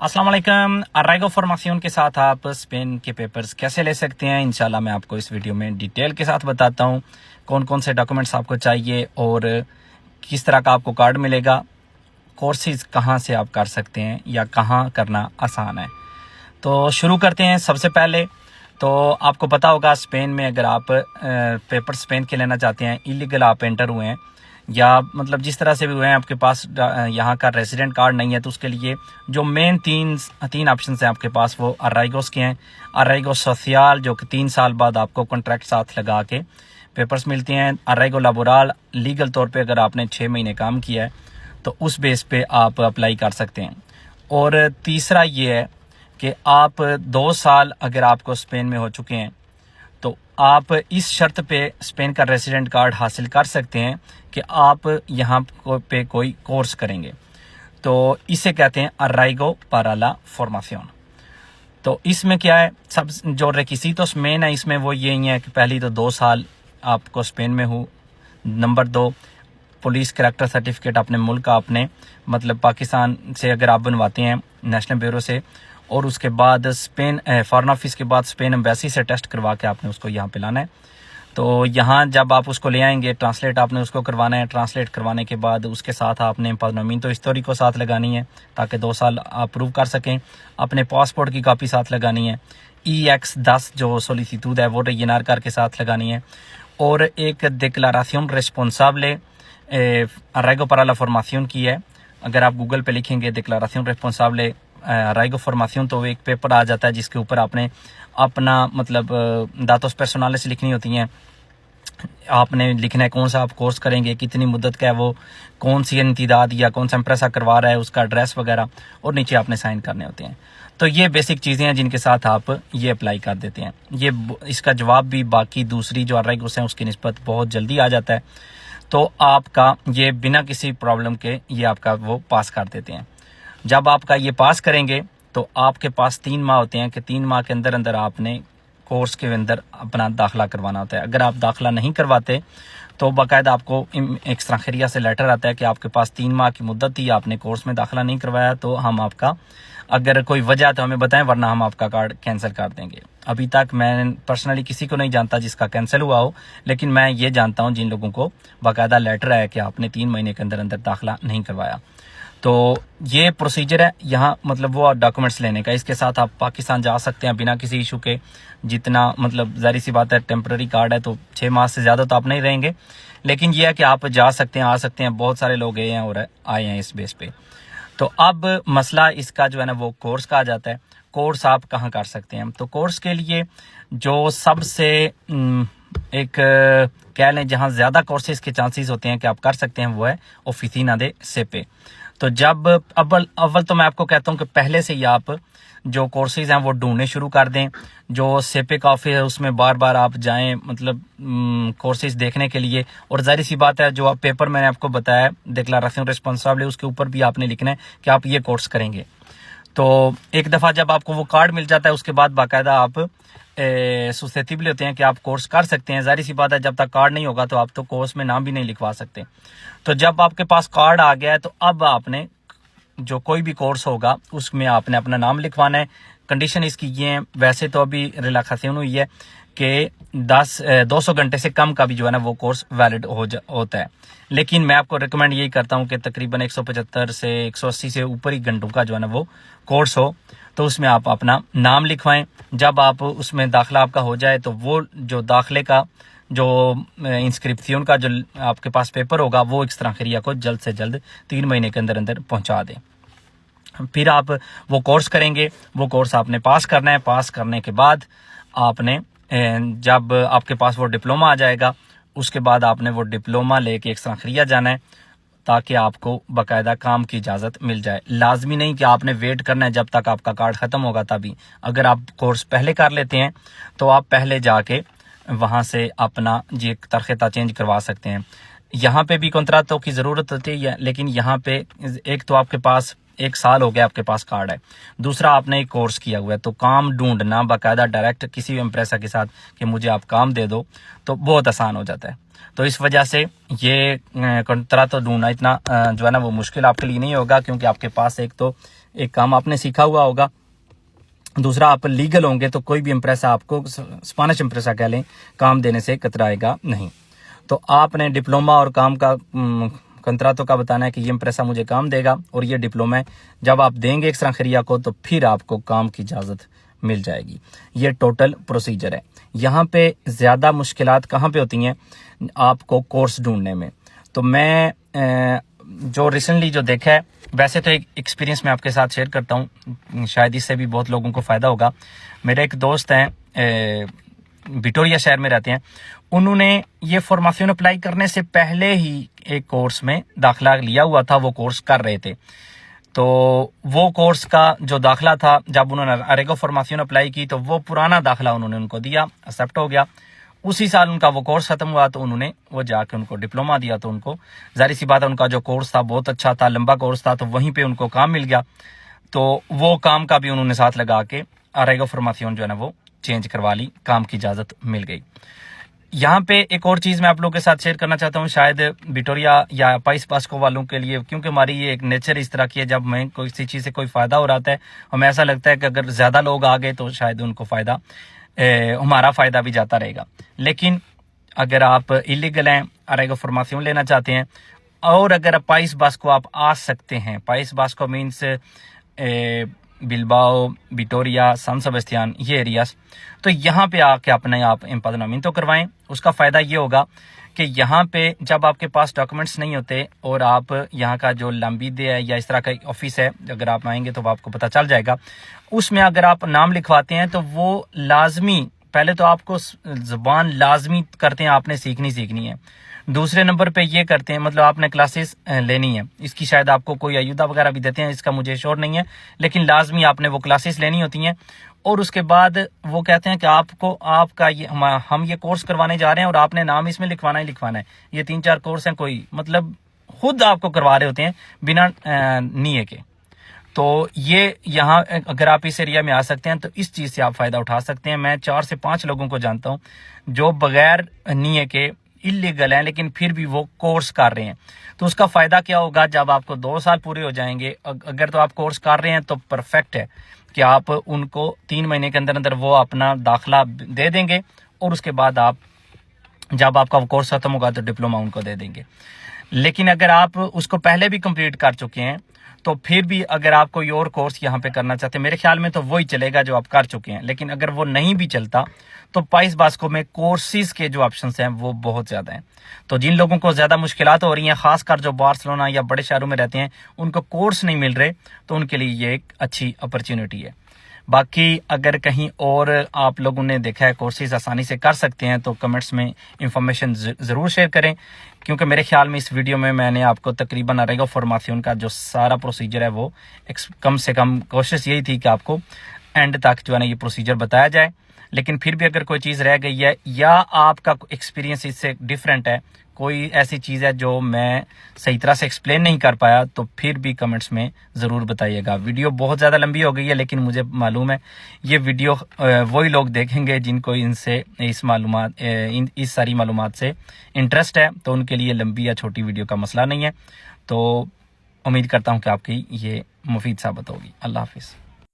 अस्सलाम वालेकुम। अराइगो फॉर्मेशन के साथ आप स्पेन के पेपर्स कैसे ले सकते हैं, इंशाल्लाह मैं आपको इस वीडियो में डिटेल के साथ बताता हूं कौन कौन से डॉक्यूमेंट्स आपको चाहिए और किस तरह का आपको कार्ड मिलेगा, कोर्सेज कहां से आप कर सकते हैं या कहां करना आसान है। तो शुरू करते हैं। सबसे पहले तो आपको पता होगा स्पेन में अगर आप पेपर स्पेन के लेना चाहते हैं, इलीगल आप एंटर हुए हैं या मतलब जिस तरह से भी हुए हैं, आपके पास यहाँ का रेजिडेंट कार्ड नहीं है, तो उसके लिए जो मेन तीन ऑप्शन हैं आपके पास वो अराइगोस के हैं। अराइगो सोशियल जो कि 3 साल बाद आपको कॉन्ट्रैक्ट साथ लगा के पेपर्स मिलते हैं। अराइगो लाबोरल लीगल तौर पे अगर आपने 6 महीने काम किया है तो उस बेस पे आप अप्लाई कर सकते हैं। और तीसरा ये है कि आप 2 साल अगर आपको स्पेन में हो चुके हैं तो आप इस शर्त पे स्पेन का रेजिडेंट कार्ड हासिल कर सकते हैं कि आप यहाँ पे कोई कोर्स करेंगे, तो इसे कहते हैं अराइगो पारा ला फॉर्मेशन। तो इसमें क्या है, सब जो रिक्विजिटोस मेन है इसमें वो यही है कि पहली तो 2 साल आपको स्पेन में हो, नंबर 2 पुलिस कैरेक्टर सर्टिफिकेट अपने मुल्क का, अपने मतलब पाकिस्तान से अगर आप बनवाते हैं नेशनल ब्यूरो से, और उसके बाद स्पेन फॉरेन ऑफिस के बाद स्पेन एम्बेसी से टेस्ट करवा के आपने उसको यहाँ पे लाना है। तो यहाँ जब आप उसको ले आएंगे, ट्रांसलेट आपने उसको करवाना है। ट्रांसलेट करवाने के बाद उसके साथ आपने तो हिस्टोरी को साथ लगानी है ताकि 2 साल आप प्रूव कर सकें। अपने पासपोर्ट की कॉपी साथ लगानी है। EX10 जो सोलिसिट्यूड है वो रेगिनार के साथ लगानी है। और एक डिक्लाराción responsable अराइगो पारा ला फॉर्मेशन की है। अगर आप गूगल पे लिखेंगे डिक्लाराción responsable अराइगो फॉर्मेशन तो एक पेपर आ जाता है जिसके ऊपर आपने अपना मतलब दातोस पर्सोनालिस लिखनी होती हैं। आपने लिखना है कौन सा आप कोर्स करेंगे, कितनी मुद्दत का है वो, कौन सी इंतिदाद या कौन सा एम्प्रेसा करवा रहा है, उसका एड्रेस वगैरह, और नीचे आपने साइन करने होते हैं। तो ये बेसिक चीज़ें हैं जिनके साथ आप ये अप्लाई कर देते हैं। ये इसका जवाब भी बाकी दूसरी जो अराइगोस हैं उसकी निस्बत बहुत जल्दी आ जाता है। तो आपका ये बिना किसी प्रॉब्लम के ये आपका वो पास कर देते हैं। जब आपका ये पास करेंगे तो आपके पास 3 माह होते हैं कि 3 माह के अंदर अंदर आपने कोर्स के अंदर अपना दाखिला करवाना होता है। अगर आप दाखिला नहीं करवाते तो बाकायदा आपको एक्स्ट्राखरिया से लेटर आता है कि आपके पास 3 माह की मुद्दत थी, आपने कोर्स में दाखिला नहीं करवाया तो हम आपका, अगर कोई वजह तो हमें बताएं वरना हम आपका कार्ड कैंसिल कर देंगे। अभी तक मैं पर्सनली किसी को नहीं जानता जिसका कैंसिल हुआ हो, लेकिन मैं ये जानता हूँ जिन लोगों को बाकायदा लेटर है कि आपने 3 महीने के अंदर अंदर दाखिला नहीं करवाया। तो ये प्रोसीजर है यहाँ मतलब वो डॉक्यूमेंट्स लेने का। इसके साथ आप पाकिस्तान जा सकते हैं बिना किसी इशू के। जितना मतलब जारी सी बात है, टेम्पररी कार्ड है तो 6 माह से ज़्यादा तो आप नहीं रहेंगे, लेकिन यह है कि आप जा सकते हैं, आ सकते हैं। बहुत सारे लोग गए हैं और आए हैं इस बेस पे। तो अब मसला इसका जो है ना वो कोर्स का आ जाता है। कोर्स आप कहाँ कर सकते हैं, तो कोर्स के लिए जो सबसे एक कह लें जहाँ ज़्यादा कोर्सेज के चांसेस होते हैं कि आप कर सकते हैं वो है ओफिसिना दे सेपे। तो जब अव्वल तो मैं आपको कहता हूँ कि पहले से ही आप जो कोर्सेज हैं वो ढूंढने शुरू कर दें। जो सेपे का ऑफिस है उसमें बार बार आप जाएं, मतलब कोर्सेज देखने के लिए। और जाहिर सी बात है जो आप पेपर मैंने आपको बताया डिक्लारेशन रिस्पॉन्सिबल है उसके ऊपर भी आपने लिखना है कि आप ये कोर्स करेंगे। तो एक दफ़ा जब आपको वो कार्ड मिल जाता है उसके बाद बाकायदा आप सस्टेनेबल होते हैं कि आप कोर्स कर सकते हैं। जाहिर सी बात है जब तक कार्ड नहीं होगा तो आप तो कोर्स में नाम भी नहीं लिखवा सकते। तो जब आपके पास कार्ड आ गया है तो अब आपने जो कोई भी कोर्स होगा उसमें आपने अपना नाम लिखवाना है। कंडीशन इसकी ये है, वैसे तो अभी रिलैक्सेशन हुई है कि 200 घंटे से कम का भी जो है ना वो कोर्स वैलिड होता है, लेकिन मैं आपको रिकमेंड यही करता हूँ कि तकरीबन 175 से 180 से ऊपर ही घंटों का जो है ना वो कोर्स हो, तो उसमें आप अपना नाम लिखवाएं। जब आप उसमें दाखिला आपका हो जाए तो वो जो दाखिले का जो इंस्क्रिप्शन का जो आपके पास पेपर होगा वो एक्स्ट्राखरिया को जल्द से जल्द 3 महीने के अंदर अंदर पहुंचा दें। फिर आप वो कोर्स करेंगे, वो कोर्स आपने पास करना है। पास करने के बाद आपने जब आपके पास वो डिप्लोमा आ जाएगा उसके बाद आपने वो डिप्लोमा लेके एक्स्ट्राखरिया जाना है ताकि आपको बाकायदा काम की इजाज़त मिल जाए। लाजमी नहीं कि आपने वेट करना है जब तक आपका कार्ड ख़त्म होगा तभी। अगर आप कोर्स पहले कर लेते हैं तो आप पहले जाके वहाँ से अपना ये तरखेता चेंज करवा सकते हैं। यहाँ पे भी कॉन्ट्रैक्टों की ज़रूरत होती है, लेकिन यहाँ पे एक तो आपके पास 1 साल हो गया आपके पास कार्ड है, दूसरा आपने एक कोर्स किया हुआ है, तो काम ढूंढना बाकायदा डायरेक्ट किसी भी एम्प्रेसा के साथ कि मुझे आप काम दे दो तो बहुत आसान हो जाता है। तो इस वजह से ये कॉन्ट्रैक्ट तो ढूंढना इतना जो है ना वो मुश्किल आपके लिए नहीं होगा, क्योंकि आपके पास एक तो एक काम आपने सीखा हुआ होगा, दूसरा आप लीगल होंगे तो कोई भी एम्प्रेसा आपको, स्पेनिश एम्प्रेसा कह लें, काम देने से कतराएगा नहीं। तो आपने डिप्लोमा और काम का कंत्रातों का बताना है कि ये एम्प्रेसा मुझे काम देगा और ये डिप्लोमा है, जब आप देंगे एक्सट्राखरिया को तो फिर आपको काम की इजाज़त मिल जाएगी। ये टोटल प्रोसीजर है। यहाँ पे ज़्यादा मुश्किलात कहाँ पे होती हैं आपको कोर्स ढूंढने में। तो मैं जो रिसेंटली जो देखा है, वैसे तो एक एक्सपीरियंस मैं आपके साथ शेयर करता हूँ, शायद इससे भी बहुत लोगों को फ़ायदा होगा। मेरे एक दोस्त हैं, विक्टोरिया शहर में रहते हैं, उन्होंने ये फॉर्मेशन अप्लाई करने से पहले ही एक कोर्स में दाखिला लिया हुआ था, वो कोर्स कर रहे थे। तो वो कोर्स का जो दाखिला था, जब उन्होंने अरेगो फॉर्मेशन अप्लाई की तो वो पुराना दाखिला उन्होंने उनको दिया, एक्सेप्ट हो गया। उसी साल उनका वो कोर्स खत्म हुआ तो उन्होंने वो जाके उनको डिप्लोमा दिया। तो उनको जाहिर सी बात है, उनका जो कोर्स था बहुत अच्छा था, लंबा कोर्स था, तो वहीं पे उनको काम मिल गया। तो वो काम का भी उन्होंने साथ लगा के अरेगो फॉर्मेशन जो है ना वो चेंज करवा ली, काम की इजाज़त मिल गई। यहाँ पे एक और चीज़ मैं आप लोगों के साथ शेयर करना चाहता हूँ, शायद विक्टोरिया या पाइस बास्को वालों के लिए, क्योंकि हमारी ये एक नेचर इस तरह की है, जब हमें कोई सी चीज़ से कोई फ़ायदा हो रहा है, हमें ऐसा लगता है कि अगर ज़्यादा लोग आ गए तो शायद उनको फ़ायदा, हमारा फ़ायदा भी जाता रहेगा। लेकिन अगर आप इलीगल हैं, अरेगो फॉर्मेशन लेना चाहते हैं, और अगर पाइस बास्को आप आ सकते हैं, Pais Vasco means Bilbao, Victoria, San Sebastian, ये एरियाज, तो यहाँ पे आके अपने आप एम्पादनामिento करवाएं। उसका फ़ायदा ये होगा कि यहाँ पे जब आपके पास डॉक्यूमेंट्स नहीं होते और आप यहाँ का जो लंबीदे है या इस तरह का ऑफिस है, अगर आप आएंगे तो आपको पता चल जाएगा, उसमें अगर आप नाम लिखवाते हैं तो वो लाजमी, पहले तो आपको ज़ुबान लाजमी करते हैं, आपने सीखनी है। दूसरे नंबर पे ये करते हैं, मतलब आपने क्लासेस लेनी है, इसकी शायद आपको कोई अयुदा वगैरह भी देते हैं, इसका मुझे श्योर नहीं है, लेकिन लाजमी आपने वो क्लासेस लेनी होती हैं। और उसके बाद वो कहते हैं कि आपको, आपका ये हम ये कोर्स करवाने जा रहे हैं और आपने नाम इसमें लिखवाना ही लिखवाना है। ये 3-4 कोर्स हैं, कोई मतलब खुद आपको करवा रहे होते हैं बिना निये के। तो ये यहाँ अगर आप इस एरिया में आ सकते हैं तो इस चीज़ से आप फ़ायदा उठा सकते हैं। मैं 4 से 5 लोगों को जानता हूँ जो बगैर निये के इलीगल हैं, लेकिन फिर भी वो कोर्स कर रहे हैं। तो उसका फ़ायदा क्या होगा, जब आपको 2 साल पूरे हो जाएंगे, अगर तो आप कोर्स कर रहे हैं तो परफेक्ट है कि आप उनको 3 महीने के अंदर अंदर वो अपना दाखिला दे देंगे और उसके बाद आप, जब आपका वो कोर्स खत्म होगा तो डिप्लोमा उनको दे देंगे। लेकिन अगर आप उसको पहले भी कंप्लीट कर चुके हैं तो फिर भी अगर आप कोई और कोर्स यहाँ पे करना चाहते हैं, मेरे ख्याल में तो वही चलेगा जो आप कर चुके हैं। लेकिन अगर वो नहीं भी चलता तो पाइस बास्को में कोर्सेज के जो ऑप्शंस हैं वो बहुत ज़्यादा हैं। तो जिन लोगों को ज़्यादा मुश्किलात हो रही हैं, खासकर जो बार्सिलोना या बड़े शहरों में रहते हैं, उनको कोर्स नहीं मिल रहे, तो उनके लिए ये एक अच्छी अपॉर्चुनिटी है। बाकी अगर कहीं और आप लोगों ने देखा है कोर्सेज आसानी से कर सकते हैं तो कमेंट्स में इंफॉर्मेशन ज़रूर शेयर करें, क्योंकि मेरे ख्याल में इस वीडियो में मैंने आपको तकरीबन अरेगो फॉर्मेशन का जो सारा प्रोसीजर है वो कम से कम कोशिश यही थी कि आपको एंड तक जो है ना ये प्रोसीजर बताया जाए। लेकिन फिर भी अगर कोई चीज़ रह गई है या आपका एक्सपीरियंस इससे डिफरेंट है, कोई ऐसी चीज़ है जो मैं सही तरह से एक्सप्लेन नहीं कर पाया, तो फिर भी कमेंट्स में ज़रूर बताइएगा। वीडियो बहुत ज़्यादा लंबी हो गई है, लेकिन मुझे मालूम है ये वीडियो वही लोग देखेंगे जिनको इनसे इस सारी मालूमात से इंटरेस्ट है, तो उनके लिए लंबी या छोटी वीडियो का मसला नहीं है। तो उम्मीद करता हूँ कि आपकी ये मुफीद साबित होगी। अल्लाह हाफिज़।